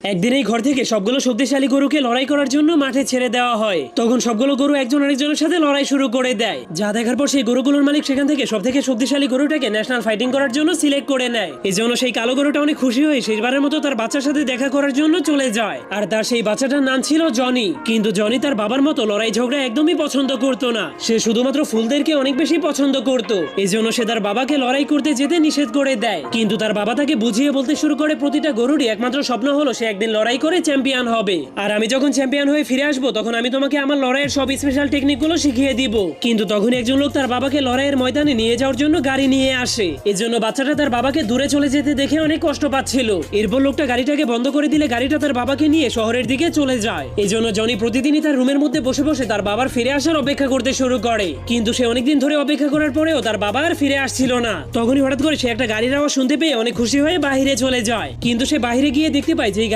একদিন এই ঘর থেকে সবগুলো শক্তিশালী গরুকে লড়াই করার জন্য মাঠে ছেড়ে দেওয়া হয়। তখন সবগুলো গরু একজন আরেকজনের সাথে লড়াই শুরু করে দেয়, যা দেখার পর সেই গরুগুলোর মালিক সেখান থেকে সব থেকে শক্তিশালী গরুটাকে ন্যাশনাল ফাইটিং করার জন্য সিলেক্ট করে নেয়। এই জন্য সেই কালো গরুটা অনেক খুশি হয়ে শেষবারের মতো তার বাচ্চার সাথে দেখা করার জন্য চলে যায়। আর তার সেই বাচ্চাটার নাম ছিল জনি। কিন্তু জনি তার বাবার মতো লড়াই ঝগড়া একদমই পছন্দ করতো না। সে শুধুমাত্র ফুলদেরকে অনেক বেশি পছন্দ করত। এই জন্য সে তার বাবাকে লড়াই করতে যেতে নিষেধ করে দেয়। কিন্তু তার বাবা তাকে বুঝিয়ে বলতে শুরু করে প্রতিটা গরুরই একমাত্র স্বপ্ন হলো সে একদিন লড়াই করে চ্যাম্পিয়ন হবে। আর আমি যখন চ্যাম্পিয়ন হয়ে ফিরে আসবো তখন আমি তোমাকে আমার লড়াইয়ের সব স্পেশাল টেকনিক গুলো শিখিয়ে দিব। কিন্তু তখন একজন লোক তার বাবাকে লড়াইয়ের ময়দানে নিয়ে যাওয়ার জন্য গাড়ি নিয়ে আসে। এজন্য বাচ্চাটা তার বাবাকে দূরে চলে যেতে দেখে অনেক কষ্ট পাচ্ছিল। এরপর লোকটা গাড়িটাকে বন্ধ করে দিলে গাড়িটা তার বাবাকে নিয়ে শহরের দিকে চলে যায়। এজন্য জনি প্রতিদিনই তার রুমের মধ্যে বসে বসে তার বাবার ফিরে আসার অপেক্ষা করতে শুরু করে। কিন্তু সে অনেকদিন ধরে অপেক্ষা করার পরেও তার বাবা আর ফিরে আসছিল না। তখনই হঠাৎ করে সে একটা গাড়ির আওয়াজ শুনতে পেয়ে অনেক খুশি হয়ে বাইরে চলে যায়। কিন্তু সে বাইরে গিয়ে দেখতে পায় যে এই